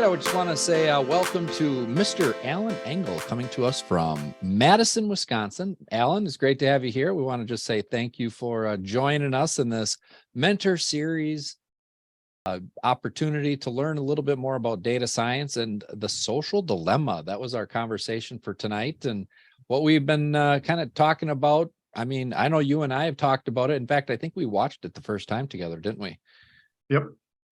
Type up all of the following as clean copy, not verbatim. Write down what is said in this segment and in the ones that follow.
I just want to say welcome to Mr. Alan Engel, coming to us from Madison, Wisconsin. Alan, it's great to have you here. We want to just say thank you for joining us in this mentor series opportunity to learn a little bit more about data science and the social dilemma. That was our conversation for tonight, and what we've been kind of talking about. I mean, I know you and I have talked about it. In fact, I think we watched it the first time together, didn't we? Yep.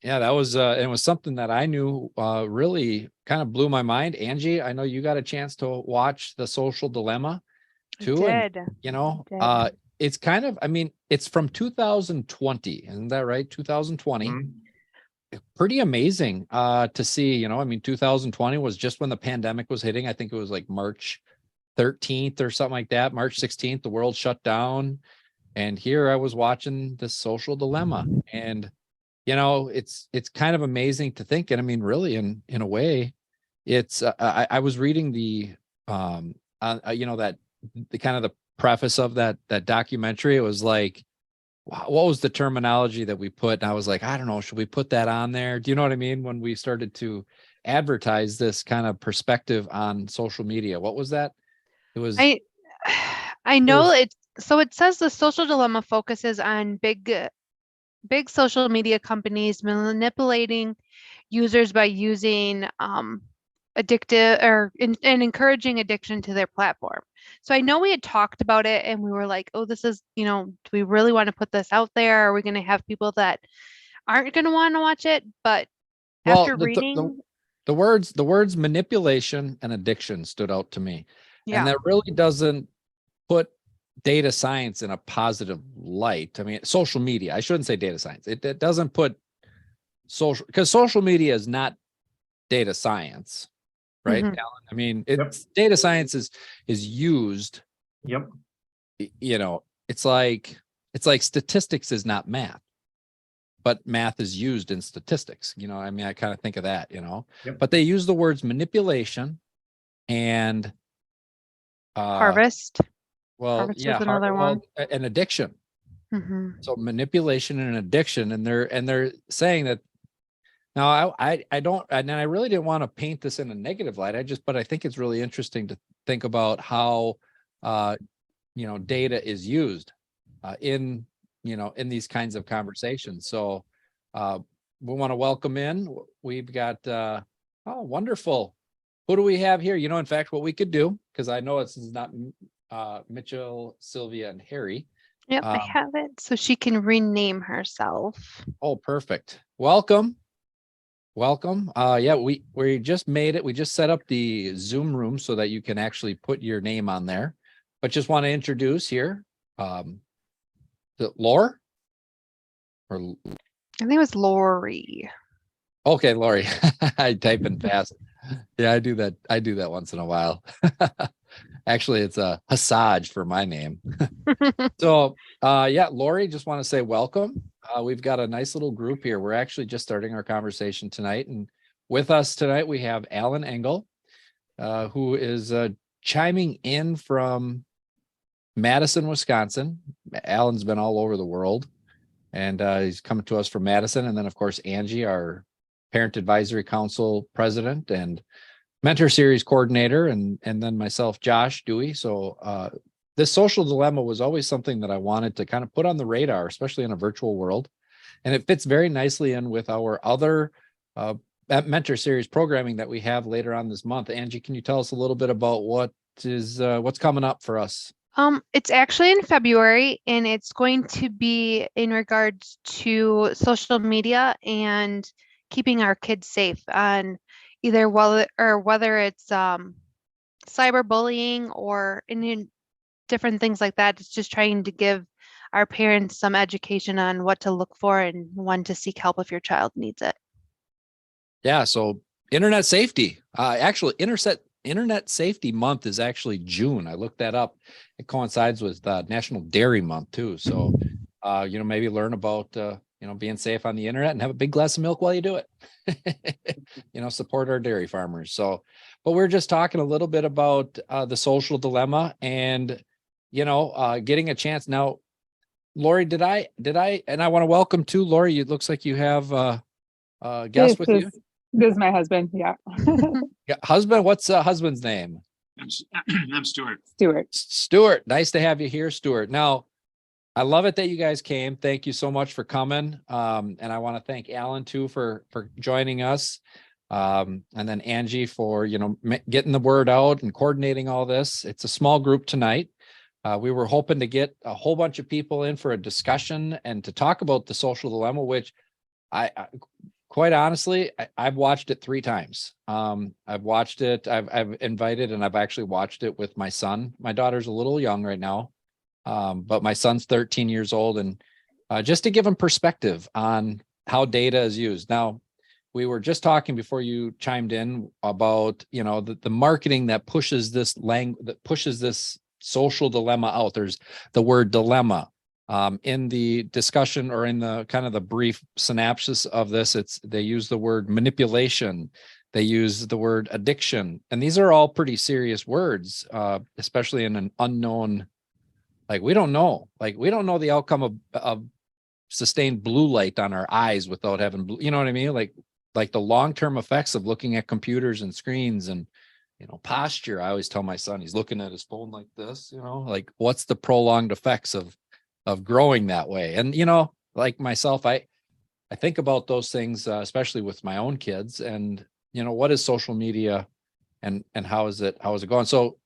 Yeah, that was it was something that I knew really kind of blew my mind. Angie, I know you got a chance to watch The Social Dilemma too. I did. And it's kind of, I mean, it's from 2020, isn't that right? 2020. Mm-hmm. Pretty amazing to see, I mean, 2020 was just when the pandemic was hitting. I think it was like March 13th or something like that. March 16th, the world shut down. And here I was watching The Social Dilemma, and it's kind of amazing to think. And I mean, really, in a way, it's I was reading the that the kind of the preface of that documentary. It was like, what was the terminology that we put? And I was like, I don't know, should we put that on there? Do you know what I mean? When we started to advertise this kind of perspective on social media, what was that? It was I know it. So it says The Social Dilemma focuses on big social media companies manipulating users by using addictive and encouraging addiction to their platform. So I know we had talked about it and we were like, oh, this is, do we really want to put this out there? Are we going to have people that aren't going to want to watch it? But after reading the words manipulation and addiction stood out to me. Yeah. And that really doesn't put data science in a positive light. I mean, social media, I shouldn't say data science. It doesn't put social, because social media is not data science, right, Mhm. Alan? I mean, data science is used. Yep. It's like statistics is not math, but math is used in statistics. I mean, I kind of think of that, Yep. but they use the words manipulation and harvest. Well, Harvest yeah, was another one. an addiction. Mhm. So manipulation and addiction, and they're saying that. Now, I don't, and I really didn't want to paint this in a negative light. But I think it's really interesting to think about how, data is used in these kinds of conversations. So we want to welcome in. We've got wonderful. Who do we have here? In fact, what we could do, because I know it's not Mitchell, Sylvia, and Harry. Yep, I have it. So she can rename herself. Oh, perfect. Welcome. Yeah, we just made it. We just set up the Zoom room so that you can actually put your name on there. But just want to introduce here, Laura? Or I think it was Lori. Okay, Lori. I type in fast. Yeah, I do that once in a while. Actually, it's a Hassaj for my name. So, Lori, just want to say welcome. We've got a nice little group here. We're actually just starting our conversation tonight. And with us tonight, we have Alan Engel, who is chiming in from Madison, Wisconsin. Alan's been all over the world, and he's coming to us from Madison. And then, of course, Angie, our Parent Advisory Council president and mentor series coordinator, and then myself, Josh Dewey. So this social dilemma was always something that I wanted to kind of put on the radar, especially in a virtual world. And it fits very nicely in with our other mentor series programming that we have later on this month. Angie, can you tell us a little bit about what's coming up for us? It's actually in February, and it's going to be in regards to social media and keeping our kids safe on either whether it's cyberbullying or in different things like that. It's just trying to give our parents some education on what to look for and when to seek help if your child needs it. Yeah, so internet safety. Actually, Internet Safety Month is actually June. I looked that up. It coincides with National Dairy Month too. So, maybe learn about being safe on the internet and have a big glass of milk while you do it. Support our dairy farmers. So, but we're just talking a little bit about the social dilemma and getting a chance now. Lori, did I? And I want to welcome too, Lori. It looks like you have a guest with you. This is my husband. Yeah. Yeah, husband, what's husband's name? I'm Stuart. Stuart. Stuart. Nice to have you here, Stuart. Now, I love it that you guys came. Thank you so much for coming. And I want to thank Alan too for joining us. And then Angie for, getting the word out and coordinating all this. It's a small group tonight. We were hoping to get a whole bunch of people in for a discussion and to talk about the social dilemma, which I quite honestly, I've watched it 3 times. I've watched it. I've invited and I've actually watched it with my son. My daughter's a little young right now. But my son's 13 years old, and just to give him perspective on how data is used. Now, we were just talking before you chimed in about, the marketing that pushes this social dilemma out. There's the word dilemma in the discussion, or in the kind of the brief synopsis of this. They use the word manipulation. They use the word addiction, and these are all pretty serious words, especially in an unknown. We don't know the outcome of sustained blue light on our eyes without having blue, you know what I mean? Like the long-term effects of looking at computers and screens and, posture. I always tell my son, he's looking at his phone like this, what's the prolonged effects of growing that way? And, like myself, I think about those things, especially with my own kids, and, what is social media and how is it going? So,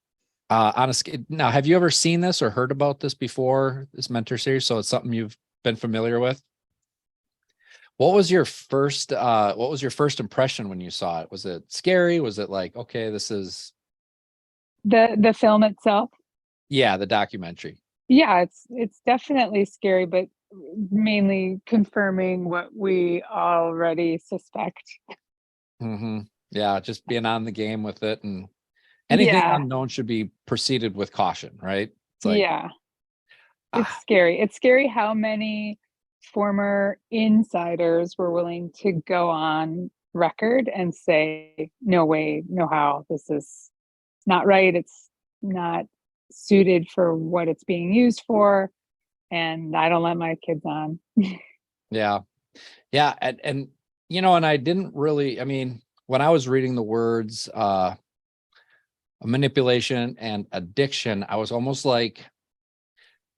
now, have you ever seen this or heard about this before, this mentor series? So it's something you've been familiar with. What was your first impression when you saw it? Was it scary? Was it like, okay, this is The film itself? Yeah, the documentary. Yeah, it's definitely scary, but mainly confirming what we already suspect. Mm-hmm. Yeah, just being on the game with it, and anything Yeah. unknown should be proceeded with caution, right? It's like, Yeah. It's scary. It's scary how many former insiders were willing to go on record and say, no way, no how, this is not right. It's not suited for what it's being used for. And I don't let my kids on. yeah. And and I didn't really, when I was reading the words, manipulation and addiction, I was almost like,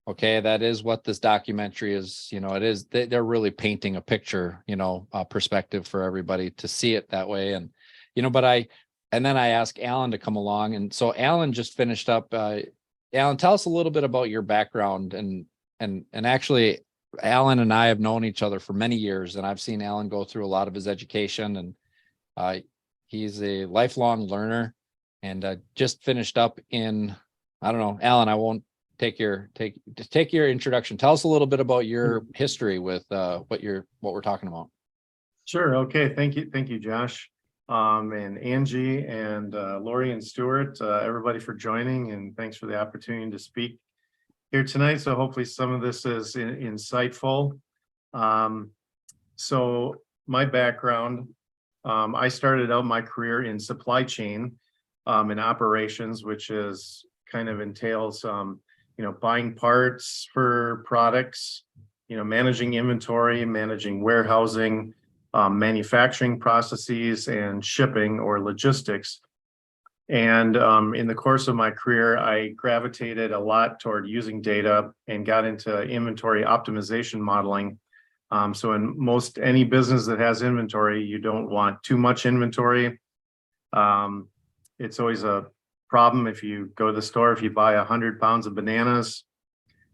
okay, that is what this documentary is. It is, they're really painting a picture, a perspective for everybody to see it that way. And, and then I asked Alan to come along. And so Alan just finished up. Alan, tell us a little bit about your background. And actually, Alan and I have known each other for many years, and I've seen Alan go through a lot of his education, and he's a lifelong learner, and just finished up in, I don't know, Alan, I won't take your introduction. Tell us a little bit about your history with what we're talking about. Sure. Okay. Thank you, Josh, and Angie, and Lori and Stuart, everybody for joining, and thanks for the opportunity to speak here tonight. So hopefully some of this is insightful. So my background, I started out my career in supply chain, in operations, which is kind of entails, buying parts for products, managing inventory, managing warehousing, manufacturing processes, and shipping or logistics. And in the course of my career, I gravitated a lot toward using data and got into inventory optimization modeling. So in any business that has inventory, you don't want too much inventory. It's always a problem if you go to the store, if you buy 100 pounds of bananas,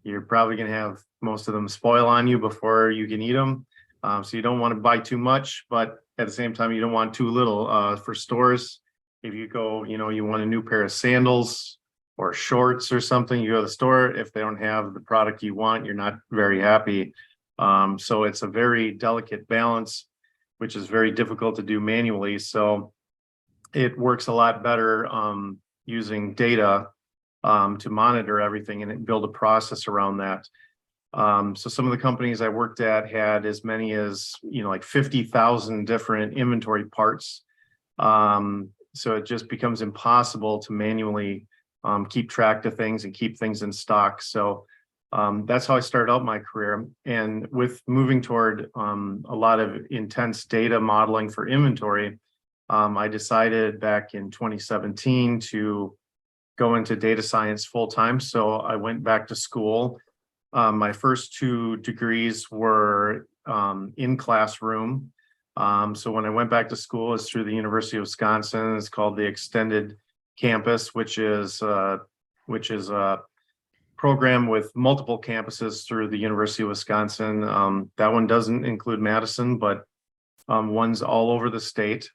you're probably going to have most of them spoil on you before you can eat them. So you don't want to buy too much, but at the same time, you don't want too little. For stores, if you go, you want a new pair of sandals or shorts or something, you go to the store, if they don't have the product you want, you're not very happy. So it's a very delicate balance, which is very difficult to do manually. So it works a lot better using data to monitor everything and build a process around that. So some of the companies I worked at had as many as, like 50,000 different inventory parts. So it just becomes impossible to manually keep track of things and keep things in stock. So that's how I started out my career. And with moving toward a lot of intense data modeling for inventory, I decided back in 2017 to go into data science full time. So I went back to school. My first 2 degrees were in classroom. So when I went back to school, it's through the University of Wisconsin. It's called the Extended Campus, which is a program with multiple campuses through the University of Wisconsin. That one doesn't include Madison, but one's all over the state.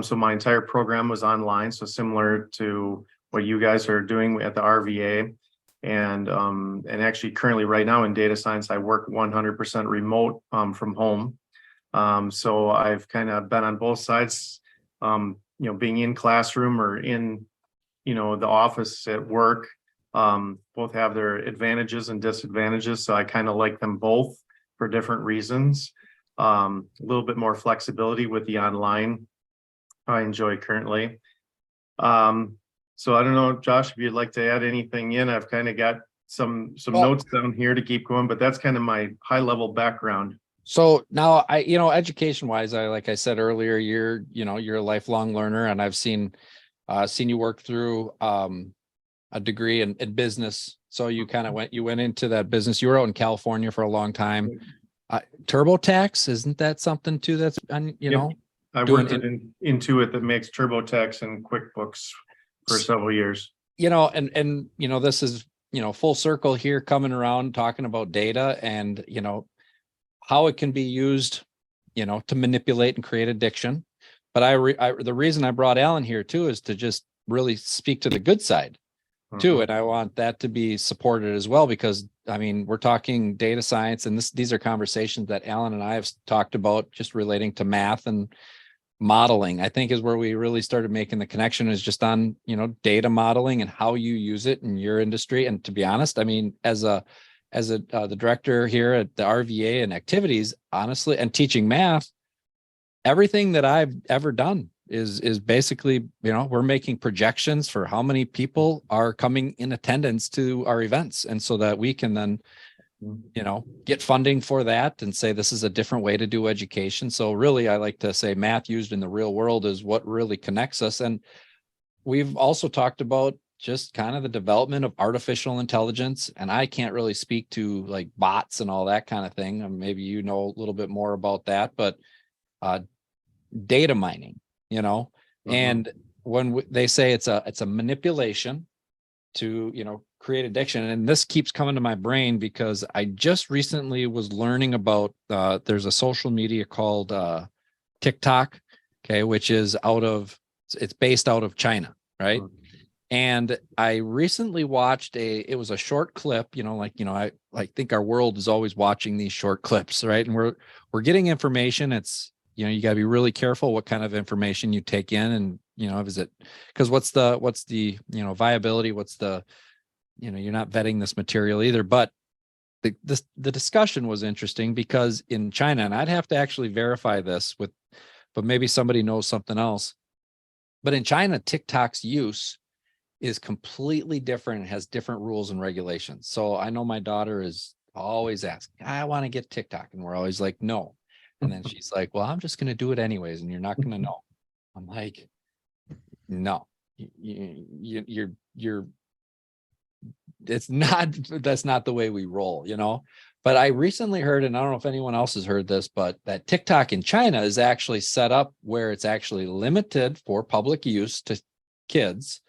So my entire program was online, so similar to what you guys are doing at the RVA. And actually currently right now in data science, I work 100% remote from home. So I've kind of been on both sides, being in classroom or in, the office at work. Both have their advantages and disadvantages. So I kind of like them both for different reasons. A little bit more flexibility with the online I enjoy currently. So I don't know, Josh, if you'd like to add anything in. I've kind of got some notes down here to keep going, but that's kind of my high level background. So now education wise, like I said earlier, you're a lifelong learner, and I've seen you work through a degree in business. So you kind of went into that business. You were out in California for a long time. TurboTax, isn't that something too? That's I worked in Intuit that makes TurboTax and QuickBooks for several years. And this is full circle here, coming around talking about data and how it can be used to manipulate and create addiction. But the reason I brought Alan here too is to just really speak to the good side too, and I want that to be supported as well, because we're talking data science, and these are conversations that Alan and I have talked about, just relating to math and modeling. I think is where we really started making the connection, is just on data modeling and how you use it in your industry. And to be honest, as the director here at the RVA and activities, honestly, and teaching math, everything that I've ever done is basically, we're making projections for how many people are coming in attendance to our events. And so that we can then, get funding for that and say, this is a different way to do education. So really, I like to say math used in the real world is what really connects us. And we've also talked about just kind of the development of artificial intelligence. And I can't really speak to like bots and all that kind of thing. And maybe you know a little bit more about that, but data mining, and when they say it's a manipulation to, create addiction. And this keeps coming to my brain because I just recently was learning about, there's a social media called TikTok, okay, which is it's based out of China, right? And I recently watched it was a short clip, I think our world is always watching these short clips, right? And we're getting information. It's, you got to be really careful what kind of information you take in, and, is it, because what's the, viability, what's the, you're not vetting this material either. But the discussion was interesting because in China, and I'd have to actually verify this but maybe somebody knows something else. But in China, TikTok's use is completely different and has different rules and regulations. So I know my daughter is always asking, I want to get TikTok. And we're always like, no. And then she's like, well, I'm just going to do it anyways, and you're not going to know. I'm like, no, you're that's not the way we roll, But I recently heard, and I don't know if anyone else has heard this, but that TikTok in China is actually set up where it's actually limited for public use to kids.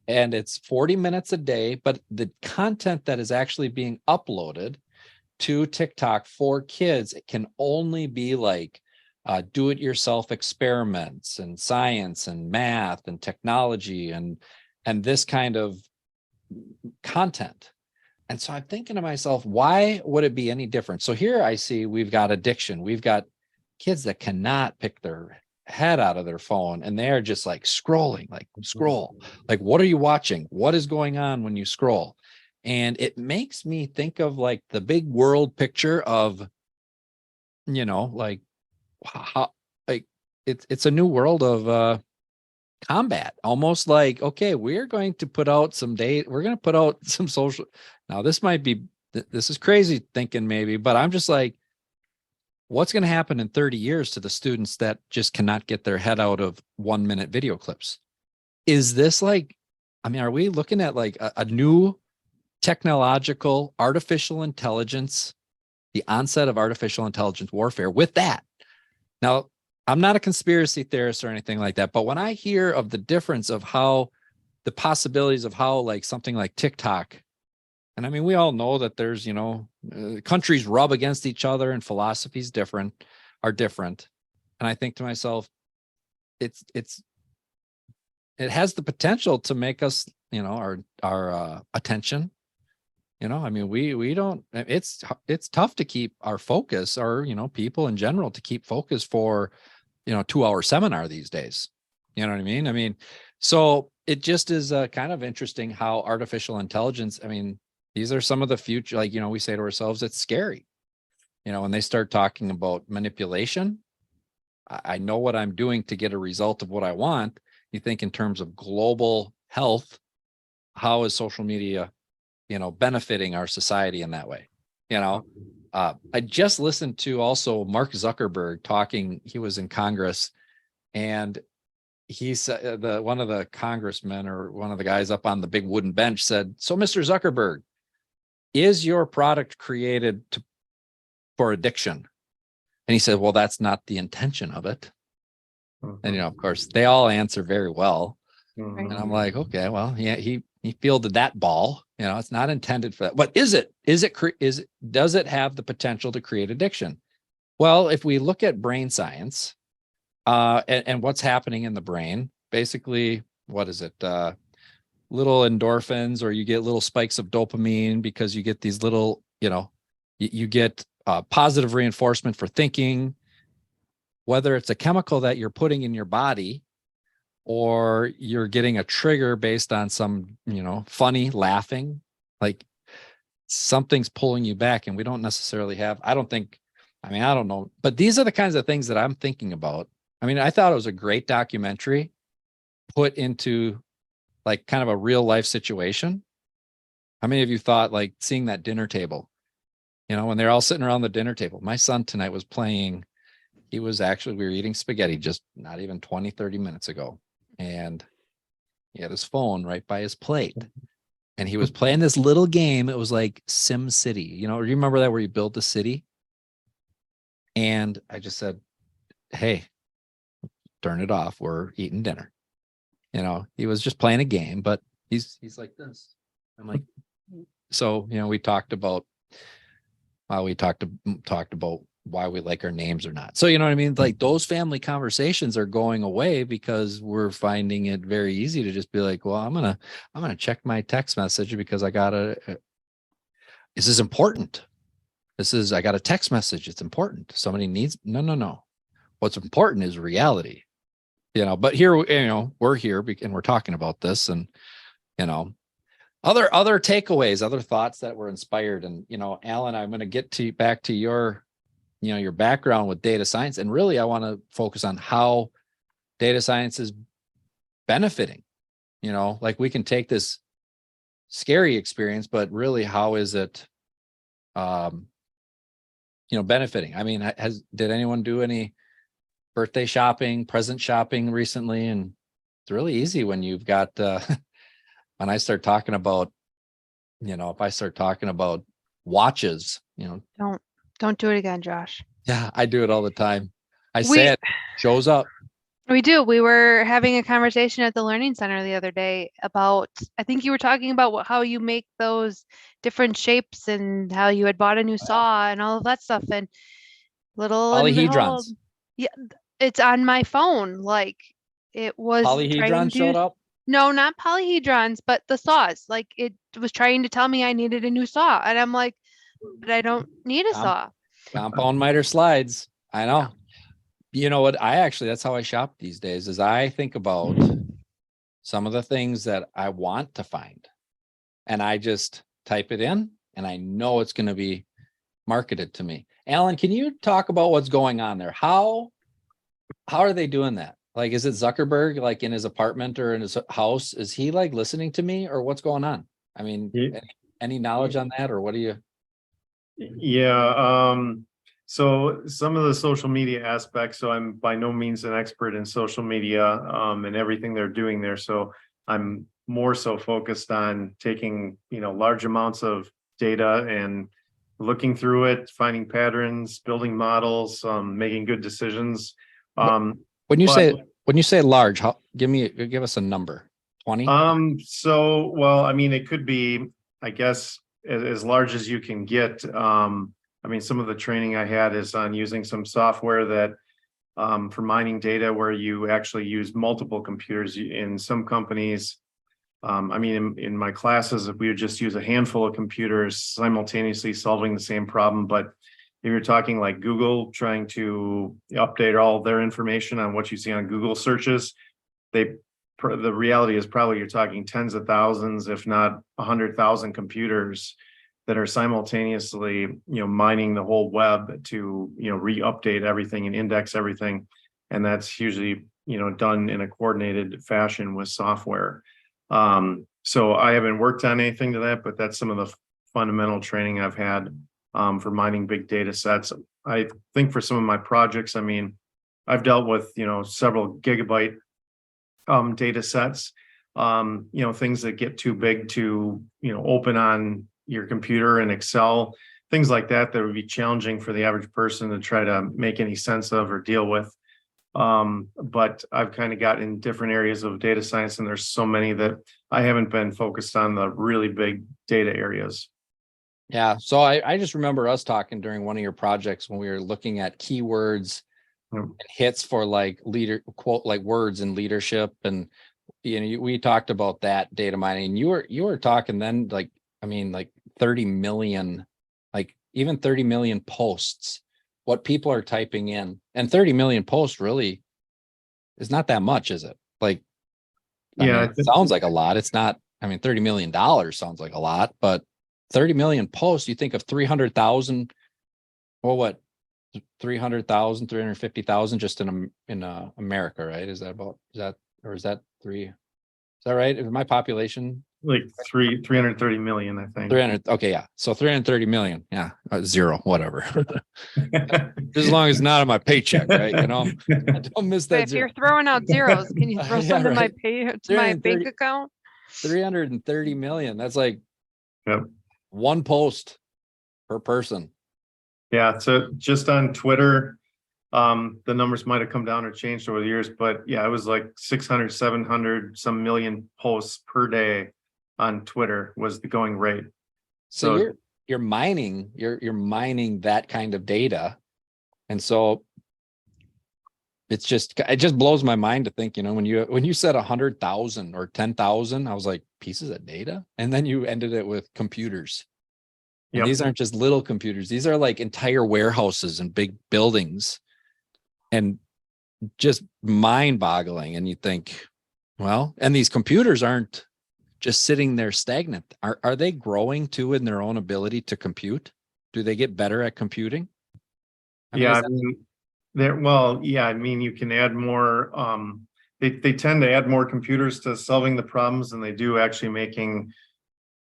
And it's 40 minutes a day, but the content that is actually being uploaded to TikTok for kids, it can only be like do-it-yourself experiments and science and math and technology and this kind of content. And so I'm thinking to myself, why would it be any different? So here I see we've got addiction. We've got kids that cannot pick their head out of their phone, and they're just like scrolling, like scroll. Like, what are you watching? What is going on when you scroll? And it makes me think of like the big world picture of, like how, like it's a new world of combat, almost like, okay, we're going to put out some data. We're going to put out some social. Now this is crazy thinking maybe, but I'm just like, what's going to happen in 30 years to the students that just cannot get their head out of 1-minute video clips? Is this like, I mean, are we looking at like a new technological artificial intelligence, the onset of artificial intelligence warfare with that? Now, I'm not a conspiracy theorist or anything like that, but when I hear of the difference of how the possibilities of how like something like TikTok, and I mean, we all know that there's, countries rub against each other and philosophies are different. And I think to myself, it has the potential to make us, our attention, I mean, we don't, it's tough to keep our focus, or, people in general to keep focus for, 2-hour seminar these days. You know what I mean? I mean, so it just is kind of interesting how artificial intelligence, I mean, these are some of the future, like, we say to ourselves, it's scary, when they start talking about manipulation. I know what I'm doing to get a result of what I want. You think in terms of global health, how is social media, benefiting our society in that way? I just listened to also Mark Zuckerberg talking. He was in Congress, and he said, one of the congressmen or one of the guys up on the big wooden bench said, "So, Mr. Zuckerberg, is your product created for addiction?" And he said, "Well, that's not the intention of it." And, of course, they all answer very well. And I'm like, okay, well, yeah, he fielded that ball. It's not intended for that. But does it have the potential to create addiction? Well, if we look at brain science, and what's happening in the brain, basically, what is it? Little endorphins, or you get little spikes of dopamine because you get these little, you get positive reinforcement for thinking, whether it's a chemical that you're putting in your body, or you're getting a trigger based on some, funny laughing, like something's pulling you back. And we don't necessarily have, I don't know, but these are the kinds of things that I'm thinking about. I mean, I thought it was a great documentary put into like kind of a real life situation. How many of you thought like seeing that dinner table, when they're all sitting around the dinner table? My son tonight was playing, we were eating spaghetti just not even 20, 30 minutes ago. And he had his phone right by his plate, and he was playing this little game. It was like Sim City. You remember that, where you build the city? And I just said, "Hey, turn it off. We're eating dinner." He was just playing a game, but he's like this. I'm like, so, we talked about why we like our names or not. So, you know what I mean? Like those family conversations are going away because we're finding it very easy to just be like, well, I'm going to check my text message because I got this is important. I got a text message. It's important. Somebody needs, no. What's important is reality, but here, we're here and we're talking about this, and, other takeaways, other thoughts that were inspired. And, Alan, I'm going to get back to your background with data science. And really, I want to focus on how data science is benefiting, like we can take this scary experience, but really, how is it, benefiting? I mean, did anyone do any birthday shopping, present shopping recently? And it's really easy when you've got, when I start talking about, if I start talking about watches, Don't do it again, Josh. Yeah, I do it all the time. I say it shows up. We do. We were having a conversation at the Learning Center the other day about, I think you were talking about how you make those different shapes and how you had bought a new saw and all of that stuff. And little and behold, Polyhedrons. yeah, it's on my phone. Like it was Polyhedrons showed up. No, not polyhedrons, but the saws. Like it was trying to tell me I needed a new saw. And I'm like, but I don't need a saw. Compound miter slides. I know. You know what? That's how I shop these days, is I think about some of the things that I want to find, and I just type it in, and I know it's going to be marketed to me. Alan, can you talk about what's going on there? How are they doing that? Like, is it Zuckerberg, like in his apartment or in his house? Is he like listening to me, or what's going on? I mean, any knowledge on that, or what do you? Yeah. So some of the social media aspects, so I'm by no means an expert in social media and everything they're doing there. So I'm more so focused on taking, large amounts of data and looking through it, finding patterns, building models, making good decisions. When you But- say large, give us a number. 20? So, well, I mean, it could be, I guess, as large as you can get. I mean, some of the training I had is on using some software that for mining data where you actually use multiple computers in some companies. I mean, in my classes, we would just use a handful of computers simultaneously solving the same problem. But if you're talking like Google trying to update all their information on what you see on Google searches, the reality is probably you're talking tens of thousands, if not 100,000 computers that are simultaneously, mining the whole web to, re-update everything and index everything. And that's usually, done in a coordinated fashion with software. So I haven't worked on anything to that, but that's some of the fundamental training I've had for mining big data sets. I think for some of my projects, I mean, I've dealt with, several gigabyte data sets, things that get too big to, open on your computer and Excel, things like that would be challenging for the average person to try to make any sense of or deal with. But I've kind of got in different areas of data science, and there's so many that I haven't been focused on the really big data areas. Yeah. So I just remember us talking during one of your projects when we were looking at keywords and hits for like quote, like words in leadership. And, we talked about that data mining. You were talking then like 30 million, like even 30 million posts, what people are typing in, and 30 million posts really is not that much, is it? Like, it sounds like a lot. It's not, $30 million sounds like a lot, but 30 million posts, you think of 300,000, well, what, 300,000, 350,000 just in America, right? Is that right? Is my population Like 330 million, I think. 300? Okay, yeah. So 330 million. Yeah, zero, whatever. As long as it's not on my paycheck, right? I don't miss But that if zero. you're throwing out zeros, can you throw Yeah, some to my right. bank 330 account? 330 million. That's like Yep. one post per person. Yeah, so just on Twitter, the numbers might have come down or changed over the years, but yeah, it was like 600, 700, some million posts per day on Twitter was the going rate. So you're mining that kind of data. And so it just blows my mind to think, when you said 100,000 or 10,000, I was like, pieces of data. And then you ended it with computers. And Yep. these aren't just little computers. These are like entire warehouses and big buildings, and just mind boggling. And you think, well, and these computers aren't just sitting there stagnant. Are they growing too in their own ability to compute? Do they get better at computing? You can add more, they tend to add more computers to solving the problems than they do actually making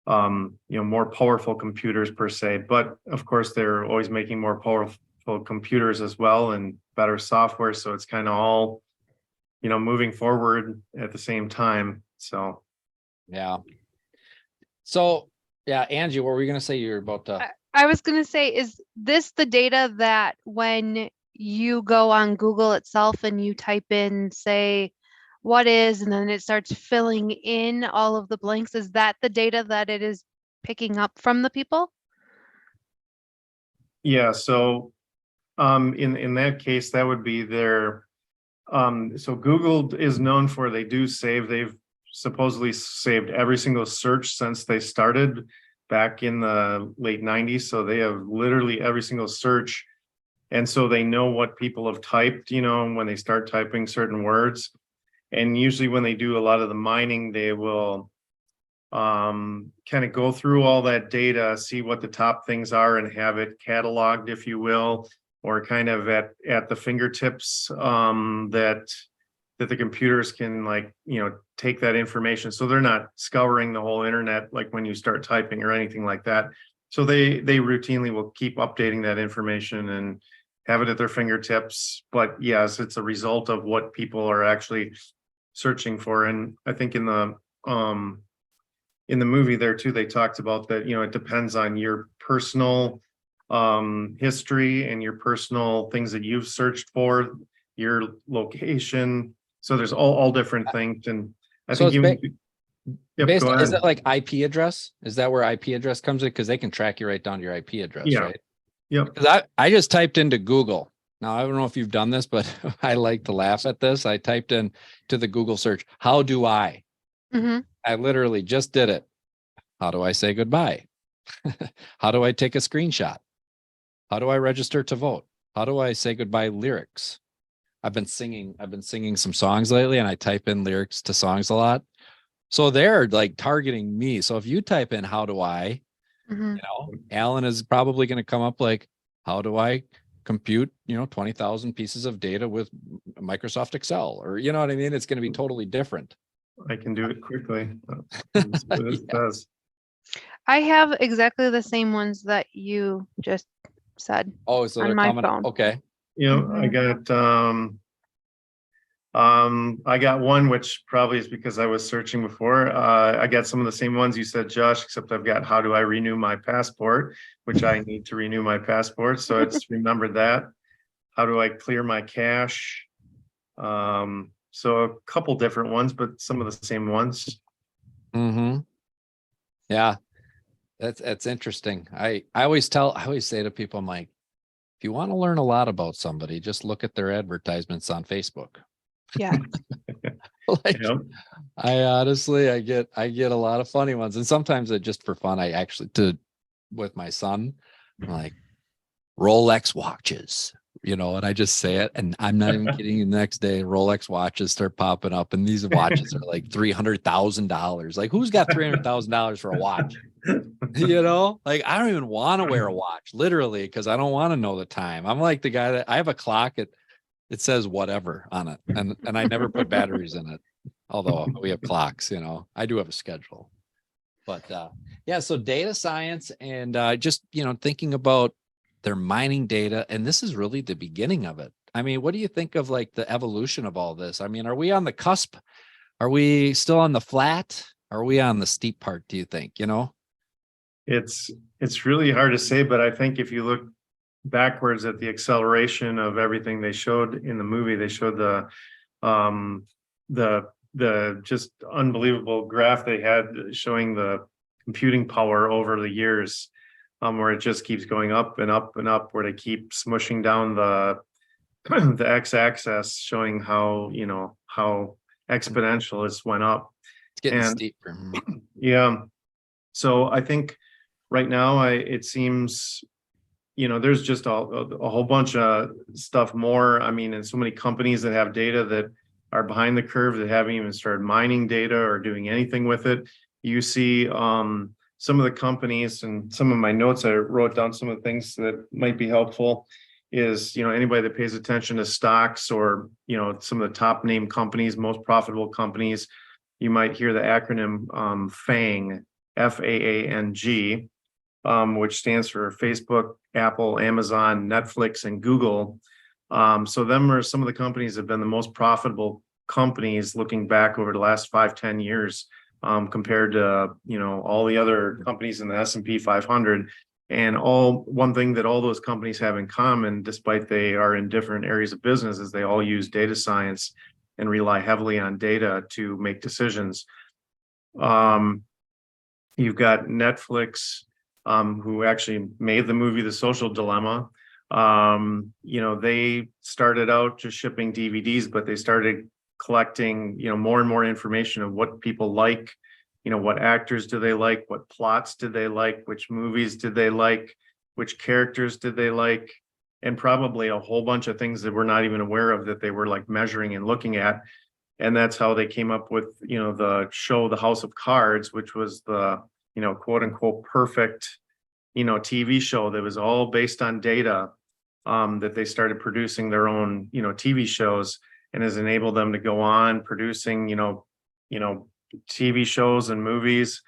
more powerful computers per se. But of course, they're always making more powerful computers as well and better software. So it's kind of all, moving forward at the same time. So yeah. So yeah, Angie, what were you going to say? You're about to. I was going to say, is this the data that when you go on Google itself and you type in, say, what is, and then it starts filling in all of the blanks, is that the data that it is picking up from the people? yeah, so in that case, that would be their so Google is known for they've supposedly saved every single search since they started back in the late 90s. So they have literally every single search. And so they know what people have typed, when they start typing certain words. And usually when they do a lot of the mining, they will kind of go through all that data, see what the top things are and have it cataloged, if you will, or kind of at the fingertips that the computers can take that information. So they're not scouring the whole internet like when you start typing or anything like that. So they routinely will keep updating that information and have it at their fingertips. But yes, it's a result of what people are actually searching for. And I think in the movie there too, they talked about that, it depends on your personal history and your personal things that you've searched for, your location. So there's all different things. And I So think it's you Yep, based go on, is ahead. it like IP address? Is that where IP address comes in? Because they can track you right down to your IP address, Yeah. right? Yep. Because I just typed into Google. Now I don't know if you've done this, but I like to laugh at this. I typed in to the Google search, how do I? Hmm. I literally just did it. How do I say goodbye? How do I take a screenshot? How do I register to vote? How do I say goodbye lyrics? I've been singing some songs lately, and I type in lyrics to songs a lot. So they're like targeting me. So if you type in how do I, Hmm. Alan is probably going to come up like, how do I compute, 20,000 pieces of data with Microsoft Excel, or you know what I mean? It's going to be totally different. I can do it quickly. Let's see what it Yeah. does. I have exactly the same ones that you just said. Oh, so On they're my coming. phone. Okay. I got one, which probably is because I was searching before. I got some of the same ones you said, Josh, except I've got how do I renew my passport, which I need to renew my passport. So it's remembered that. How do I clear my cache? So a couple different ones, but some of the same ones. Mm-hmm. Yeah. That's interesting. I always say to people, I'm like, if you want to learn a lot about somebody, just look at their advertisements on Facebook. Yeah. Like, Yep. I honestly, I get a lot of funny ones, and sometimes it just for fun. I actually with my son, I'm like, Rolex watches, and I just say it, and I'm not even kidding you. The next day, Rolex watches start popping up, and these watches are like $300,000. Like, who's got $300,000 for a watch? Like, I don't even want to wear a watch, literally, because I don't want to know the time. I'm like the guy that I have a clock. It says whatever on it, and I never put batteries in it. Although we have clocks, I do have a schedule. But yeah, so data science and just thinking about their mining data, and this is really the beginning of it. I mean, what do you think of like the evolution of all this? I mean, are we on the cusp? Are we still on the flat? Are we on the steep part, do you think? It's really hard to say, but I think if you look backwards at the acceleration of everything they showed in the movie, they showed the just unbelievable graph they had showing the computing power over the years, where it just keeps going up and up and up, where they keep smushing down the the x-axis, showing how exponential this went up. It's getting And steeper. yeah, so I think right now it seems there's just a whole bunch of stuff more. I mean, and so many companies that have data that are behind the curve that haven't even started mining data or doing anything with it. You see some of the companies, and some of my notes, I wrote down some of the things that might be helpful is, anybody that pays attention to stocks or, some of the top name companies, most profitable companies, you might hear the acronym FAANG, FAANG. Which stands for Facebook, Apple, Amazon, Netflix, and Google. So them are some of the companies that have been the most profitable companies looking back over the last 5-10 years, compared to all the other companies in the S&P 500. And one thing that all those companies have in common, despite they are in different areas of business, is they all use data science and rely heavily on data to make decisions. You've got Netflix, who actually made the movie The Social Dilemma. They started out just shipping DVDs, but they started collecting, more and more information of what people like, what actors do they like, what plots did they like, which movies did they like, which characters did they like, and probably a whole bunch of things that we're not even aware of that they were like measuring and looking at. And that's how they came up with, the show, The House of Cards, which was the, quote unquote, perfect, TV show that was all based on data, that they started producing their own, TV shows, and has enabled them to go on producing, TV shows and movies,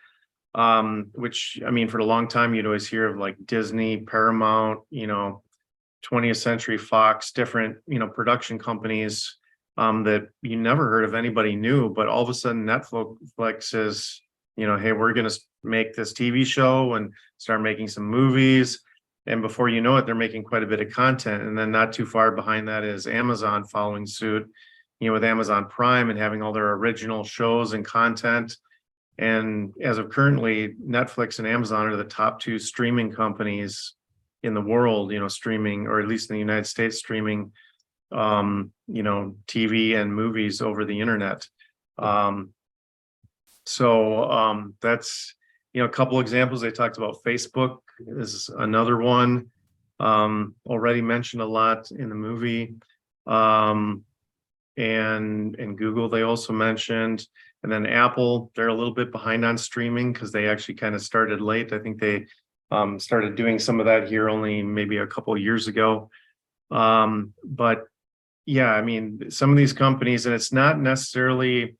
Which, I mean, for a long time, you'd always hear of like Disney, Paramount, 20th Century Fox, different, production companies that you never heard of anybody new, but all of a sudden Netflix is, hey, we're going to make this TV show and start making some movies. And before you know it, they're making quite a bit of content. And then not too far behind that is Amazon following suit, with Amazon Prime and having all their original shows and content. And as of currently, Netflix and Amazon are the top two streaming companies in the world, streaming, or at least in the United States, streaming, TV and movies over the internet. That's, a couple examples. They talked about Facebook is another one, already mentioned a lot in the movie. And Google, they also mentioned. And then Apple, they're a little bit behind on streaming because they actually kind of started late. I think they started doing some of that here only maybe a couple of years ago. But yeah, I mean, some of these companies, and it's not necessarily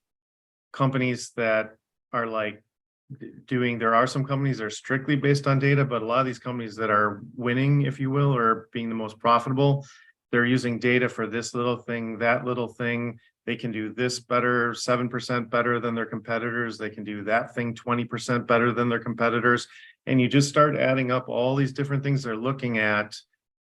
companies that are like there are some companies that are strictly based on data, but a lot of these companies that are winning, if you will, or being the most profitable, they're using data for this little thing, that little thing. They can do this better, 7% better than their competitors. They can do that thing 20% better than their competitors. And you just start adding up all these different things they're looking at,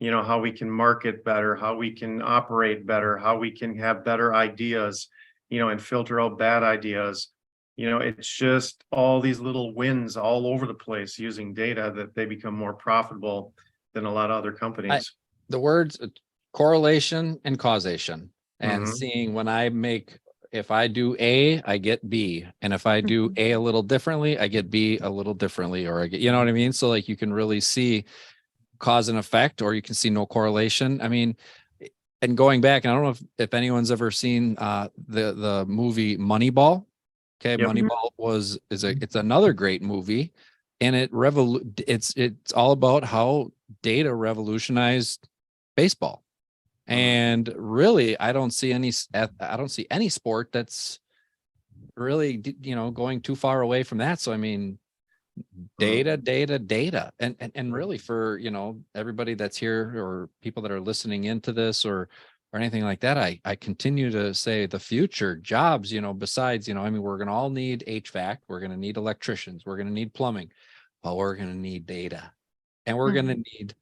how we can market better, how we can operate better, how we can have better ideas, and filter out bad ideas. It's just all these little wins all over the place using data that they become more profitable than a lot of other companies. The words correlation and causation. And Mhm. seeing if I do A, I get B. And if I do A a little differently, I get B a little differently, or I get, you know what I mean? So like you can really see cause and effect, or you can see no correlation. I mean, and going back, and I don't know if anyone's ever seen the movie Moneyball. Okay. Yep. Moneyball it's another great movie. And it's all about how data revolutionized baseball. And really, I don't see any sport that's really, going too far away from that. So, I mean, data, and really for, everybody that's here or people that are listening into this or anything like that, I continue to say the future jobs, besides, I mean, we're going to all need HVAC, we're going to need electricians, we're going to need plumbing, but we're going to need data, and we're going to need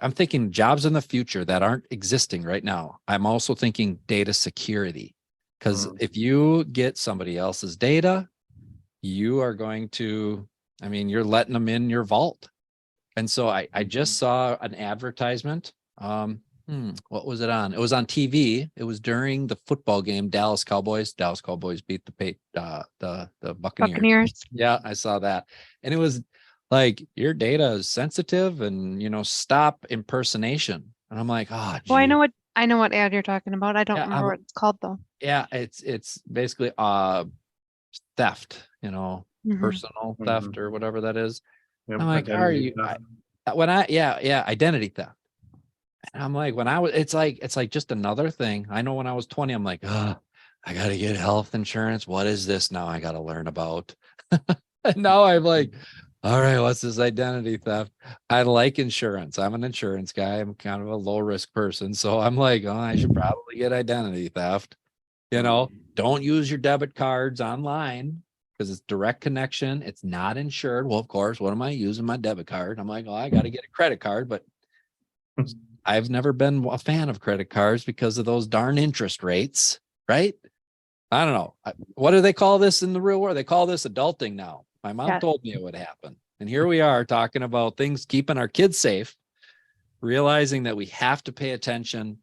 I'm thinking jobs in the future that aren't existing right now. I'm also thinking data security, because if you get somebody else's data, you are going to, I mean, you're letting them in your vault. And so I just saw an advertisement. What was it on? It was on TV. It was during the football game, Dallas Cowboys. Dallas Cowboys beat the Buccaneers. Yeah, I saw that. And it was like, your data is sensitive, and stop impersonation. And I'm like, oh, Well, I know what ad you're talking about. I don't remember what it's called though. Yeah, it's basically theft, personal theft or whatever that is. Yep. I'm like, identity theft. And I'm like, it's like just another thing. I know when I was 20, I'm like, I got to get health insurance. What is this now? I got to learn about. And now I'm like, all right, what's this identity theft? I like insurance. I'm an insurance guy. I'm kind of a low risk person. So I'm like, I should probably get identity theft. Don't use your debit cards online because it's direct connection. It's not insured. Well, of course, what am I using my debit card? I'm like, I got to get a credit card, but I've never been a fan of credit cards because of those darn interest rates, right? I don't know. What do they call this in the real world? They call this adulting now. My mom told me it would happen. And here we are talking about things, keeping our kids safe, realizing that we have to pay attention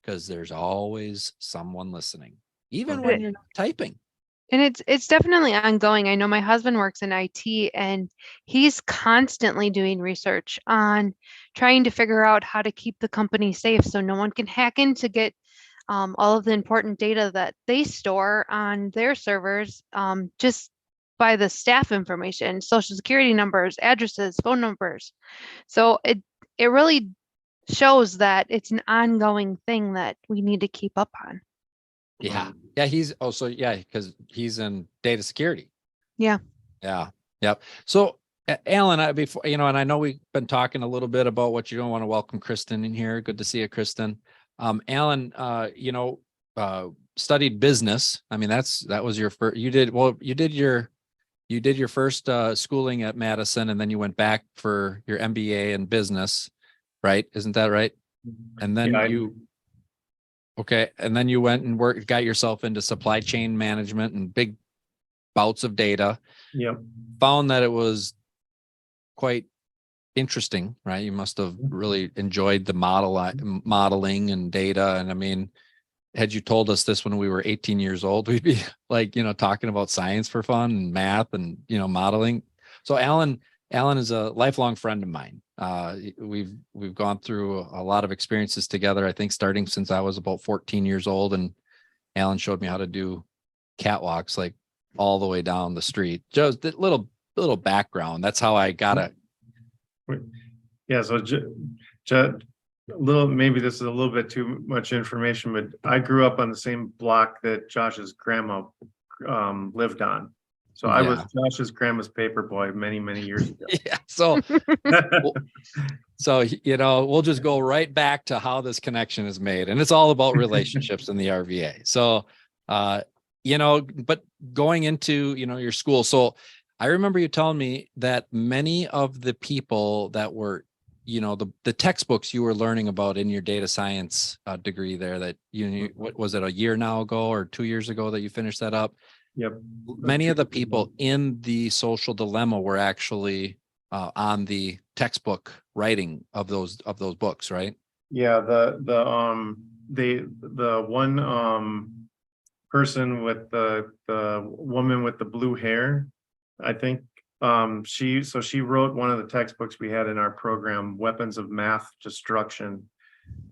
because there's always someone listening, even when you're not typing. And it's definitely ongoing. I know my husband works in IT, and he's constantly doing research on trying to figure out how to keep the company safe so no one can hack in to get all of the important data that they store on their servers, just by the staff information, social security numbers, addresses, phone numbers. So it really shows that it's an ongoing thing that we need to keep up on. Yeah. Yeah. Because he's in data security. Yeah. Yeah. Yep. So Alan, before, and I know we've been talking a little bit about what you don't want to welcome Kristen in here. Good to see you, Kristen. Alan, studied business. I mean, that was your first, you did your first schooling at Madison, and then you went back for your MBA in business, right? Isn't that right? And then Yeah, okay. And then you went and got yourself into supply chain management and big bouts of data, Yep. found that it was quite interesting, right? You must have really enjoyed the modeling and data. And I mean, had you told us this when we were 18 years old, we'd be like, talking about science for fun and math and, modeling. So Alan is a lifelong friend of mine. We've gone through a lot of experiences together, I think starting since I was about 14 years old, and Alan showed me how to do catwalks, like all the way down the street. Just a little background. That's how I got it. Yeah, so maybe this is a little bit too much information, but I grew up on the same block that Josh's grandma lived on. So I was Josh's grandma's paper boy many, many years ago. Yeah. So, we'll just go right back to how this connection is made, and it's all about relationships in the RVA. So, but going into, your school. So I remember you telling me that many of the people that were, the textbooks you were learning about in your data science degree there, that what was it, a year now ago or 2 years ago that you finished that up? Yep. Many of the people in the Social Dilemma were actually on the textbook writing of those books, right? Yeah, the one person with the woman with the blue hair, I think she wrote one of the textbooks we had in our program, Weapons of Math Destruction,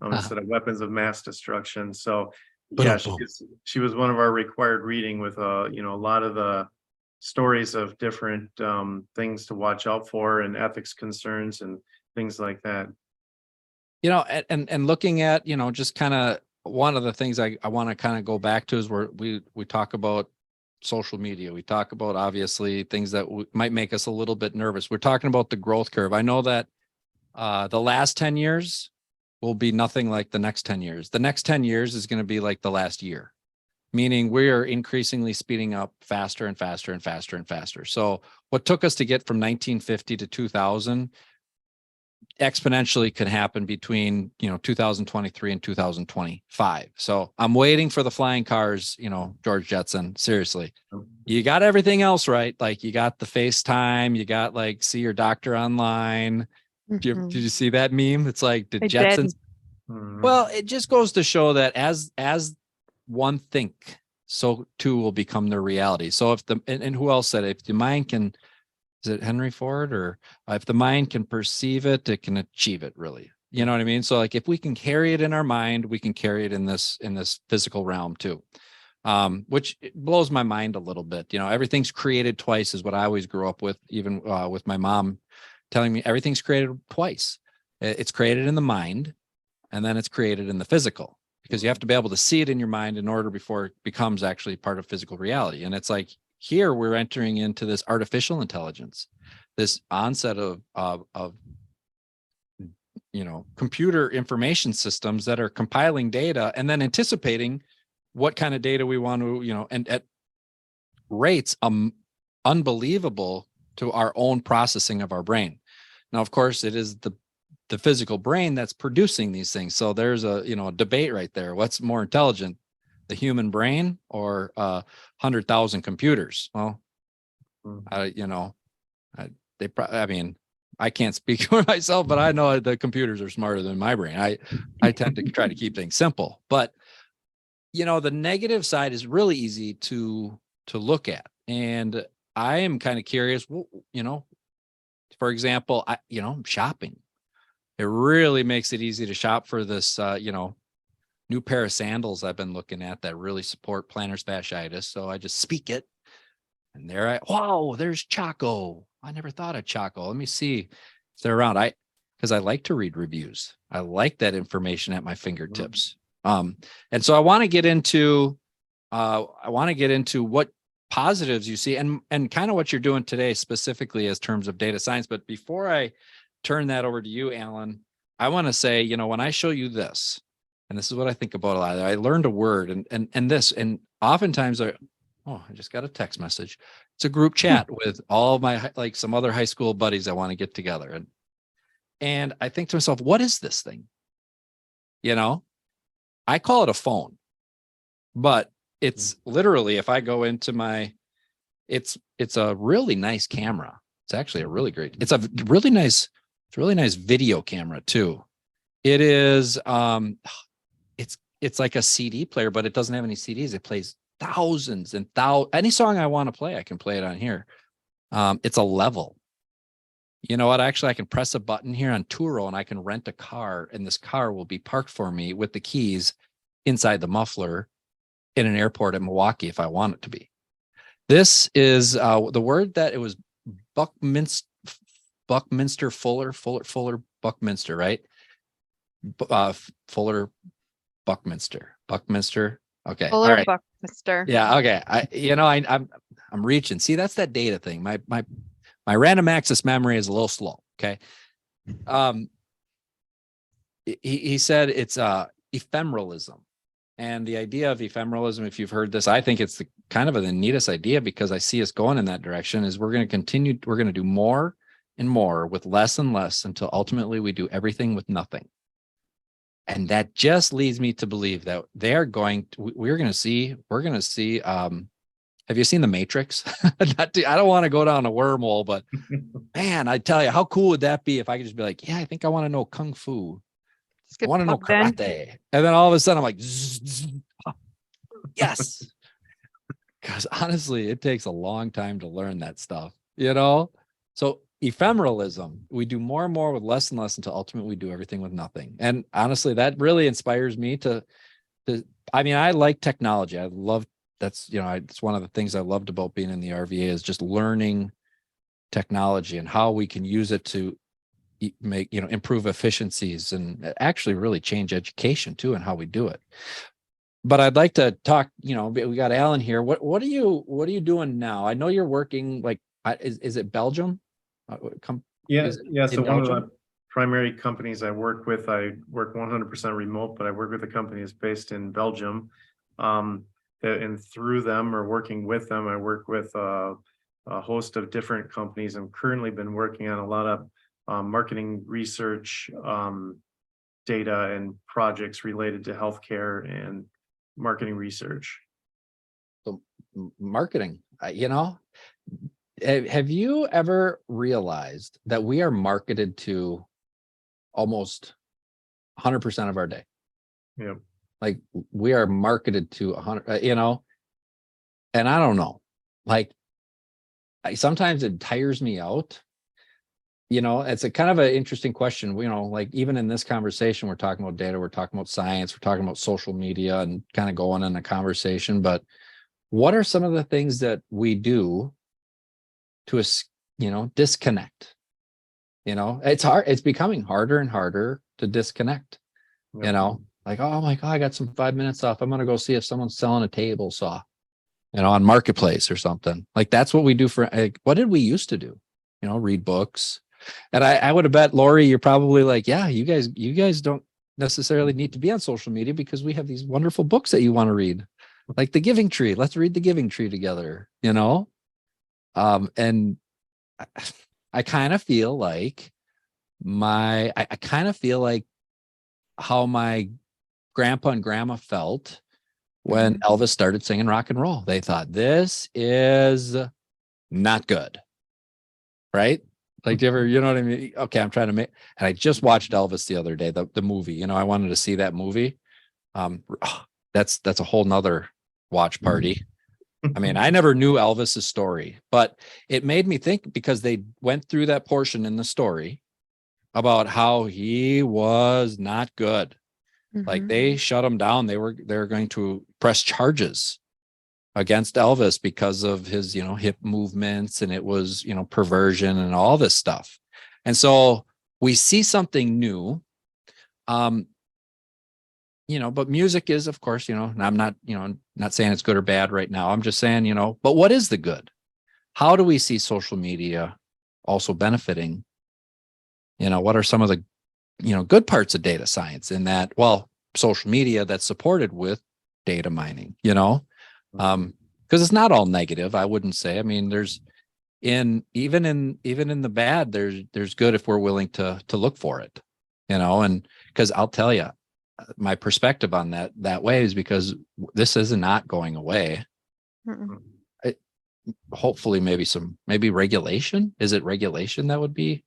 instead of Weapons of Mass Destruction. So yeah, she was one of our required reading with a lot of the stories of different things to watch out for and ethics concerns and things like that. And looking at, just kind of one of the things I want to kind of go back to is where we talk about social media. We talk about obviously things that might make us a little bit nervous. We're talking about the growth curve. I know that the last 10 years will be nothing like the next 10 years. The next 10 years is going to be like the last year, meaning we are increasingly speeding up faster and faster and faster and faster. So what took us to get from 1950 to 2000 exponentially could happen between 2023 and 2025. So I'm waiting for the flying cars, George Jetson. Seriously, you got everything else right. Like you got the FaceTime, you got like see your doctor online. Did you see that meme? It's like the Jetsons. Well, it just goes to show that as one think, so too will become their reality. So if and who else said it? If the mind can, is it Henry Ford, or if the mind can perceive it, it can achieve it, really. You know what I mean? So like if we can carry it in our mind, we can carry it in this physical realm too. Which blows my mind a little bit. Everything's created twice is what I always grew up with, even with my mom telling me everything's created twice. It's created in the mind, and then it's created in the physical, because you have to be able to see it in your mind in order before it becomes actually part of physical reality. And it's like here we're entering into this artificial intelligence, this onset of computer information systems that are compiling data and then anticipating what kind of data we want to, and at rates unbelievable to our own processing of our brain. Now, of course, it is the physical brain that's producing these things. So there's a debate right there. What's more intelligent, the human brain or 100,000 computers? Well, I can't speak for myself, but I know the computers are smarter than my brain. I tend to try to keep things simple, but the negative side is really easy to look at. And I am kind of curious, for example, shopping. It really makes it easy to shop for this, new pair of sandals I've been looking at that really support plantar fasciitis. So I just speak it. And there's Chaco. I never thought of Chaco. Let me see if they're around. Because I like to read reviews. I like that information at my fingertips. And so I want to get into what positives you see, and kind of what you're doing today specifically as terms of data science. But before I turn that over to you, Alan, I want to say, you know, when I show you this, and this is what I think about a lot, I learned a word and this, and oftentimes I just got a text message. It's a group chat with all of my, like some other high school buddies I want to get together. And I think to myself, what is this thing? You know, I call it a phone, but it's literally, if I go into my, it's a really nice camera. It's actually a really great, it's a really nice video camera too. It is, it's like a CD player, but it doesn't have any CDs. It plays thousands and any song I want to play, I can play it on here. It's a level. You know what? Actually, I can press a button here on Turo and I can rent a car, and this car will be parked for me with the keys inside the muffler in an airport at Milwaukee if I want it to be. This is the word that it was Buckminster Fuller, Buckminster, right? Fuller, Buckminster. Okay. Fuller All right. Buckminster. Yeah. Okay. I'm reaching. See, that's that data thing. My random access memory is a little slow. Okay. He said it's ephemeralism. And the idea of ephemeralism, if you've heard this, I think it's the kind of the neatest idea, because I see us going in that direction, is we're going to do more and more with less and less until ultimately we do everything with nothing. And that just leads me to believe that we're going to see, have you seen The Matrix? I don't want to go down a wormhole, but man, I tell you, how cool would that be if I could just be like, yeah, I think I want to know Kung Fu. I want to know karate. And then all of a sudden I'm like, yes. Because honestly, it takes a long time to learn that stuff, you know? So ephemeralism, we do more and more with less and less until ultimately we do everything with nothing. And honestly, that really inspires me I mean, I like technology. I love, it's one of the things I loved about being in the RVA is just learning technology and how we can use it to make, improve efficiencies and actually really change education too, and how we do it. But I'd like to talk, we got Alan here. What are you doing now? I know you're working is it Belgium? Yeah. So Belgium? one of the primary companies I work with, I work 100% remote, but I work with a company that's based in Belgium. And through them, or working with them, I work with a host of different companies. I'm currently been working on a lot of marketing research, data and projects related to healthcare and marketing research. So marketing, have you ever realized that we are marketed to almost 100% of our day? Yeah. Like we are marketed to 100, and I don't know, sometimes it tires me out. It's a kind of an interesting question. Like even in this conversation, we're talking about data, we're talking about science, we're talking about social media and kind of going in a conversation, but what are some of the things that we do to, disconnect? It's hard. It's becoming harder and harder to disconnect, like, oh my God, I got some 5 minutes off. I'm going to go see if someone's selling a table saw, on Marketplace or something. Like that's what we do what did we used to do? Read books. And I would have bet, Lori, you're probably like, yeah, you guys don't necessarily need to be on social media because we have these wonderful books that you want to read, like The Giving Tree. Let's read The Giving Tree together, and I kind of feel like how my grandpa and grandma felt when Elvis started singing rock and roll. They thought, this is not good. Right? Like, do you ever, you know what I mean? Okay, I'm trying to and I just watched Elvis the other day, the movie. I wanted to see that movie. That's a whole nother watch party. I mean, I never knew Elvis's story, but it made me think, because they went through that portion in the story about how he was not good. Like they shut him down. They're going to press charges against Elvis because of his, hip movements, and it was, perversion and all this stuff. And so we see something new. but music is, of course, and I'm not, not saying it's good or bad right now. I'm just saying, but what is the good? How do we see social media also benefiting? What are some of the, good parts of data science in that, well, social media that's supported with data mining, because it's not all negative. I wouldn't say, I mean, there's even in the bad, there's good if we're willing to look for it, and because I'll tell you, my perspective on that way is because this is not going away. Mm-mm. Hopefully maybe regulation. Is it regulation that would be,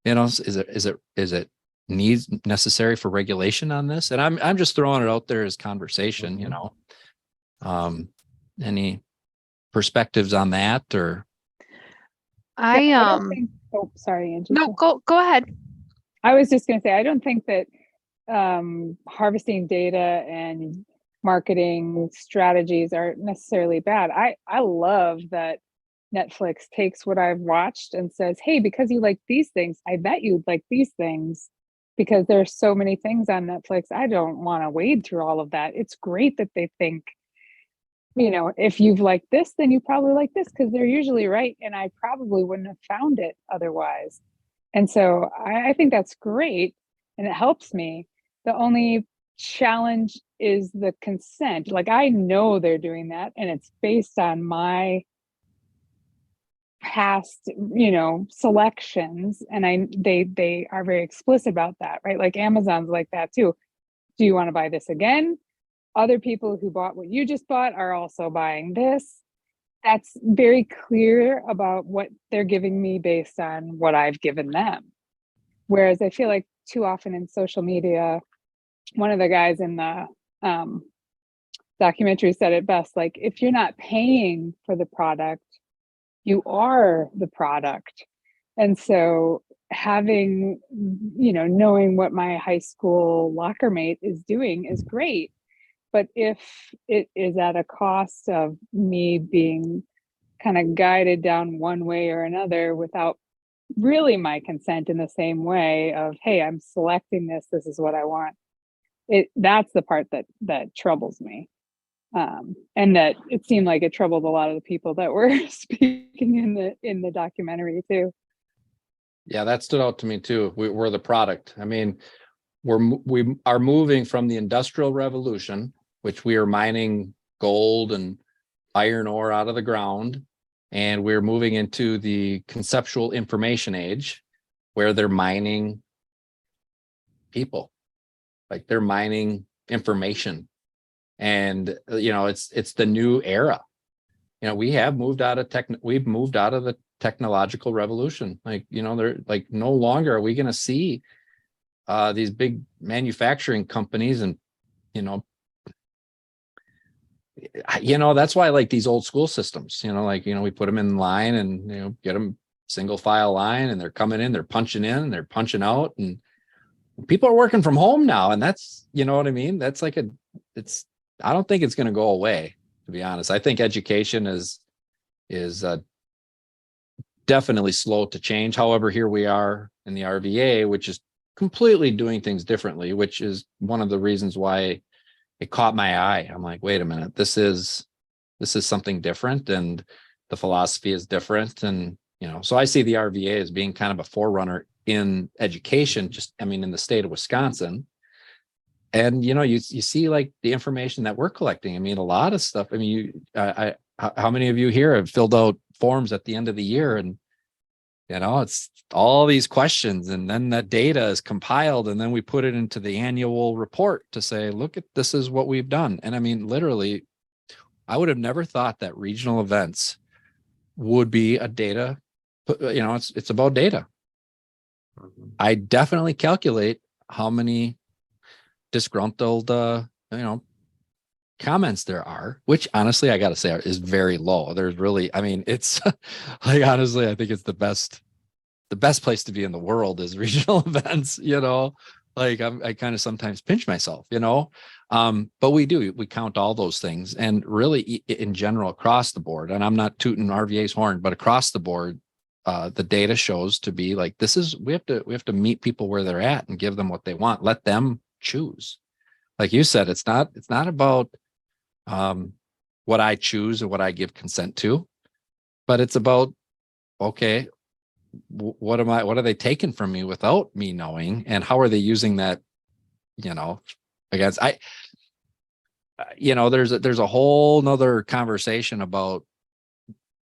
is it needs necessary for regulation on this? And I'm just throwing it out there as conversation, any perspectives on that or? I don't think, oh, sorry, Angie. no, go ahead. I was just going to say, I don't think that harvesting data and marketing strategies are necessarily bad. I love that Netflix takes what I've watched and says, hey, because you like these things, I bet you'd like these things, because there's so many things on Netflix. I don't want to wade through all of that. It's great that they think, if you've liked this, then you probably like this, because they're usually right. And I probably wouldn't have found it otherwise. And so I think that's great. And it helps me. The only challenge is the consent. Like, I know they're doing that, and it's based on my past, selections. And they are very explicit about that, right? Like Amazon's like that too. Do you want to buy this again? Other people who bought what you just bought are also buying this. That's very clear about what they're giving me based on what I've given them. Whereas I feel like too often in social media, one of the guys in the documentary said it best, like, if you're not paying for the product, you are the product. And so having, knowing what my high school locker mate is doing is great. But if it is at a cost of me being kind of guided down one way or another without really my consent in the same way of, hey, I'm selecting this is what I want. That's the part that troubles me. And that it seemed like it troubled a lot of the people that were speaking in the documentary too. Yeah, that stood out to me too. We're the product. I mean, we are moving from the Industrial Revolution, which we are mining gold and iron ore out of the ground, and we're moving into the conceptual information age, where they're mining people, like they're mining information. And it's the new era. We have moved out of we've moved out of the technological revolution. Like, they're like, no longer are we going to see these big manufacturing companies, and that's why I like these old school systems. We put them in line and get them single file line, and they're coming in, they're punching in, and they're punching out, and people are working from home now, and that's, what I mean. That's like I don't think it's going to go away, to be honest. I think education is definitely slow to change. However, here we are in the RVA, which is completely doing things differently, which is one of the reasons why it caught my eye. I'm like, wait a minute, this is something different, and the philosophy is different. And, so I see the RVA as being kind of a forerunner in education, in the state of Wisconsin. And, you see like the information that we're collecting. A lot of stuff. How many of you here have filled out forms at the end of the year, and, it's all these questions, and then that data is compiled, and then we put it into the annual report to say, look this is what we've done. And literally, I would have never thought that regional events would be a data, it's about data. I definitely calculate how many disgruntled comments there are, which honestly I gotta say is very low. There's really, it's like, honestly, I think it's the best place to be in the world is regional events. Like I kind of sometimes pinch myself, but we count all those things, and really in general across the board, and I'm not tooting RVA's horn, but across the board, the data shows to be like, we have to meet people where they're at and give them what they want, let them choose. like you said, it's not about what I choose or what I give consent to, but it's about, okay, what are they taking from me without me knowing, and how are they using that, against there's a whole nother conversation about,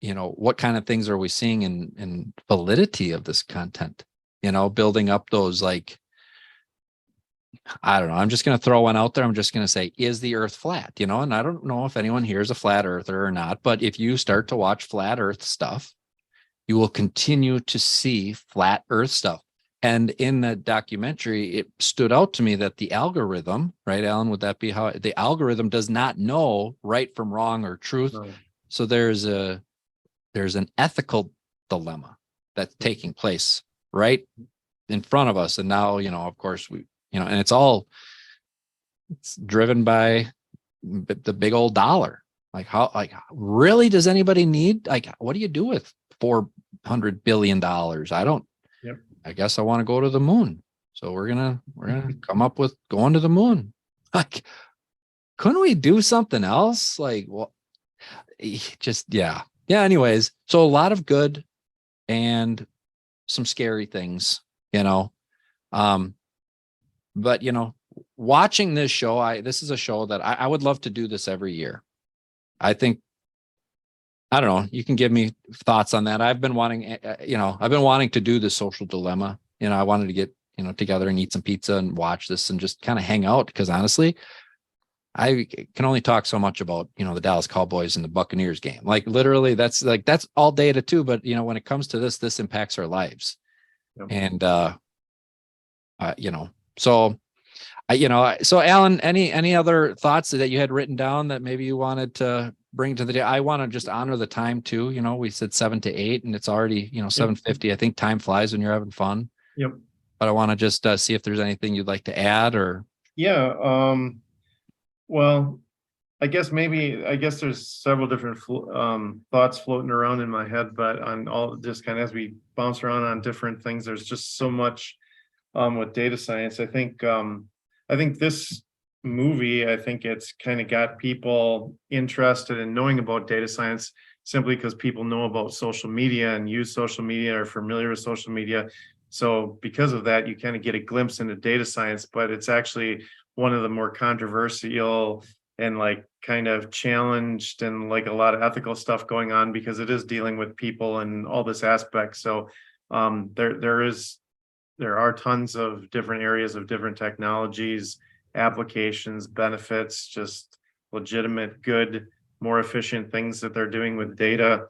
what kind of things are we seeing in validity of this content, building up those, like, I don't know. I'm just going to throw one out there. I'm just going to say, is the earth flat? And I don't know if anyone here is a flat earther or not, but if you start to watch flat earth stuff, you will continue to see flat earth stuff. And in the documentary, it stood out to me that the algorithm, right, Alan, would that be how the algorithm does not know right from wrong or truth? No. So there's an ethical dilemma that's taking place right in front of us. And now, of course, and it's driven by the big old dollar. Like really, does anybody need, what do you do with $400 billion? I don't, Yep. I guess I want to go to the moon. So we're going to come up with going to the moon. Like, couldn't we do something else? Like, well, just, yeah. Yeah. Anyways, so a lot of good and some scary things, but watching this show, this is a show that I would love to do this every year. I think, I don't know, you can give me thoughts on that. I've been wanting to do the Social Dilemma. I wanted to get, together and eat some pizza and watch this and just kind of hang out, because honestly, I can only talk so much about, the Dallas Cowboys and the Buccaneers game. Like literally that's all data too. But, when it comes to this impacts our lives. Yep. And, so Alan, any other thoughts that you had written down that maybe you wanted to bring to the day? I want to just honor the time too. We said 7 to 8 and it's already, 7:50. I think time flies when you're having fun. Yep. But I want to just see if there's anything you'd like to add or. Yeah. Well, I guess there's several different thoughts floating around in my head, but on all just kind of as we bounce around on different things, there's just so much with data science. I think this movie, it's kind of got people interested in knowing about data science simply because people know about social media and use social media, are familiar with social media. So because of that, you kind of get a glimpse into data science, but it's actually one of the more controversial and kind of challenged and a lot of ethical stuff going on, because it is dealing with people and all this aspect. So there are tons of different areas of different technologies, applications, benefits, just legitimate, good, more efficient things that they're doing with data.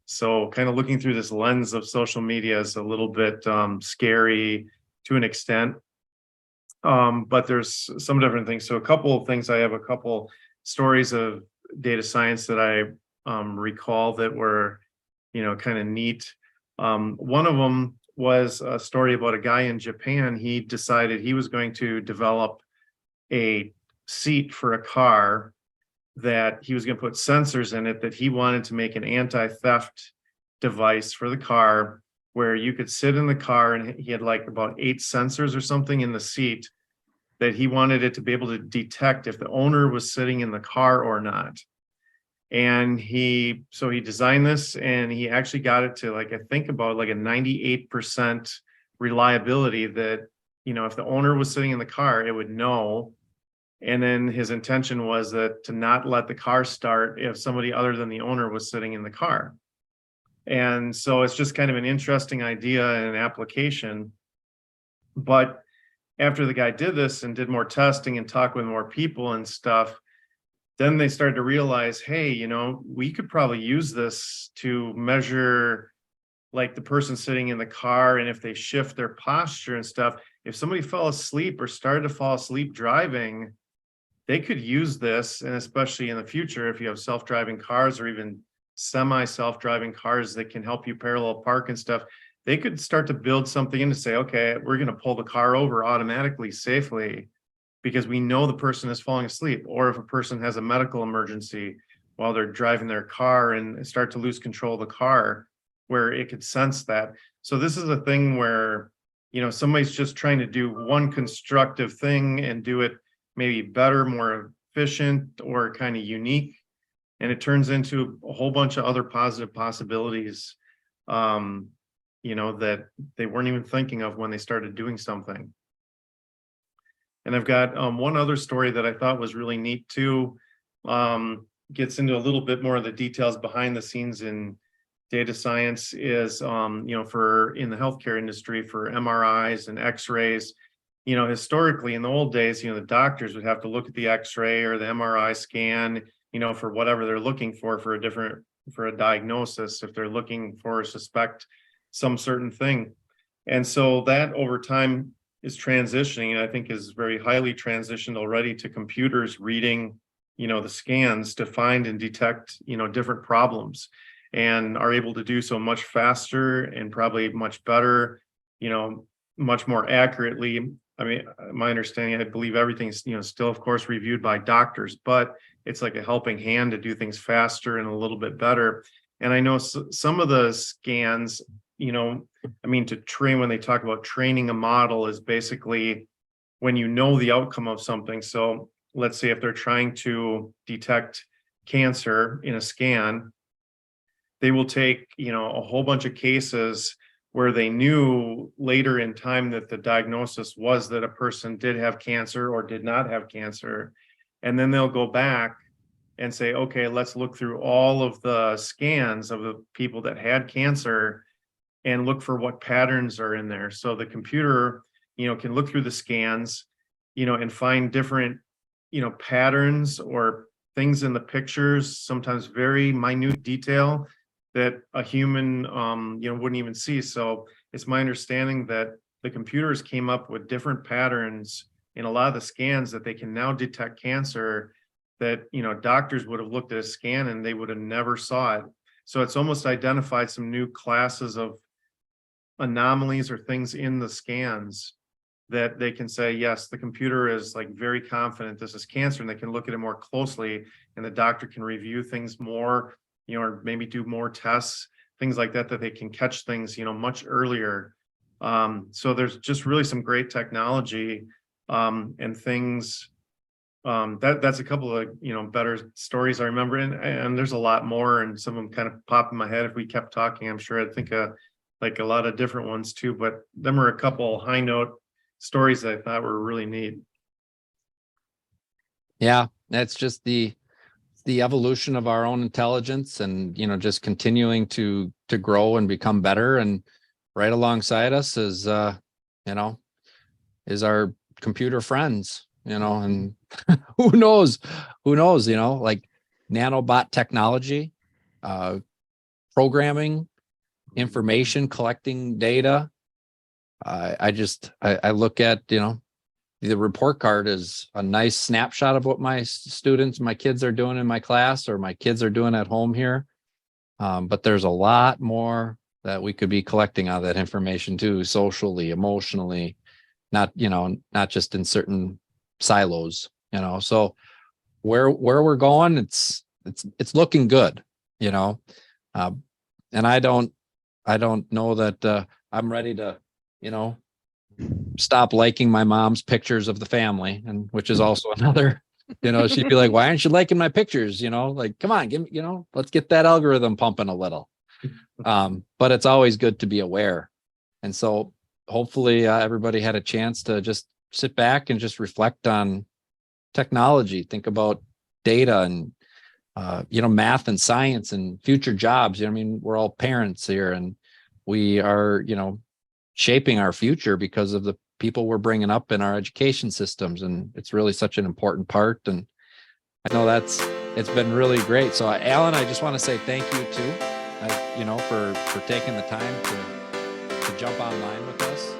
So kind of looking through this lens of social media is a little bit scary to an extent. But there's some different things. So a couple of things, I have a couple stories of data science that I recall that were, kind of neat. One of them was a story about a guy in Japan. He decided he was going to develop a seat for a car that he was going to put sensors in it, that he wanted to make an anti-theft device for the car where you could sit in the car, and he had about 8 sensors or something in the seat that he wanted it to be able to detect if the owner was sitting in the car or not. And so he designed this, and he actually got it to I think about a 98% reliability that, if the owner was sitting in the car, it would know. And then his intention was that to not let the car start if somebody other than the owner was sitting in the car. And so it's just kind of an interesting idea and an application. But after the guy did this and did more testing and talked with more people and stuff, then they started to realize, hey, we could probably use this to measure the person sitting in the car, and if they shift their posture and stuff, if somebody fell asleep or started to fall asleep driving, they could use this. And especially in the future, if you have self-driving cars or even semi-self-driving cars that can help you parallel park and stuff, they could start to build something in to say, okay, we're going to pull the car over automatically, safely, because we know the person is falling asleep. Or if a person has a medical emergency while they're driving their car and start to lose control of the car, where it could sense that. So this is a thing where, somebody's just trying to do one constructive thing and do it maybe better, more efficient, or kind of unique. And it turns into a whole bunch of other positive possibilities, that they weren't even thinking of when they started doing something. And I've got one other story that I thought was really neat too. Gets into a little bit more of the details behind the scenes in data science is, for in the healthcare industry for MRIs and X-rays. Historically in the old days, the doctors would have to look at the X-ray or the MRI scan, for whatever they're looking for a diagnosis, if they're looking for or suspect some certain thing. And so that over time is transitioning, and I think is very highly transitioned already to computers reading, the scans to find and detect, different problems, and are able to do so much faster and probably much better, much more accurately. I mean, my understanding, I believe everything's, still of course reviewed by doctors, but it's like a helping hand to do things faster and a little bit better. And I know some of the scans, to train, when they talk about training a model, is basically when the outcome of something. So let's say if they're trying to detect cancer in a scan, they will take, a whole bunch of cases where they knew later in time that the diagnosis was that a person did have cancer or did not have cancer. And then they'll go back and say, okay, let's look through all of the scans of the people that had cancer and look for what patterns are in there. So the computer, can look through the scans, and find different, patterns or things in the pictures, sometimes very minute detail that a human, wouldn't even see. So it's my understanding that the computers came up with different patterns in a lot of the scans that they can now detect cancer that, doctors would have looked at a scan and they would have never saw it. So it's almost identified some new classes of anomalies or things in the scans that they can say, yes, the computer is like very confident this is cancer, and they can look at it more closely, and the doctor can review things more, or maybe do more tests, things like that, that they can catch things, much earlier. So there's just really some great technology, and things, that's a couple of, better stories I remember. And there's a lot more, and some of them kind of pop in my head. If we kept talking, I'm sure I'd think of like a lot of different ones too, but them are a couple high note stories that I thought were really neat. Yeah, that's just the evolution of our own intelligence, and just continuing to grow and become better. And right alongside us is is our computer friends, and who knows, like nanobot technology, programming, information, collecting data. I look at, the report card is a nice snapshot of what my kids are doing in my class, or my kids are doing at home here. But there's a lot more that we could be collecting on that information too, socially, emotionally, not just in certain silos, so where we're going, it's looking good, and I don't know that I'm ready to, stop liking my mom's pictures of the family, and which is also another, she'd be like, why aren't you liking my pictures? Like, come on, give me, let's get that algorithm pumping a little. But it's always good to be aware. And so hopefully everybody had a chance to just sit back and just reflect on technology, think about data and, math and science and future jobs. We're all parents here, and we are, shaping our future because of the people we're bringing up in our education systems. And it's really such an important part. And I know it's been really great. So Alan, I just want to say thank you too, for taking the time to jump online with us.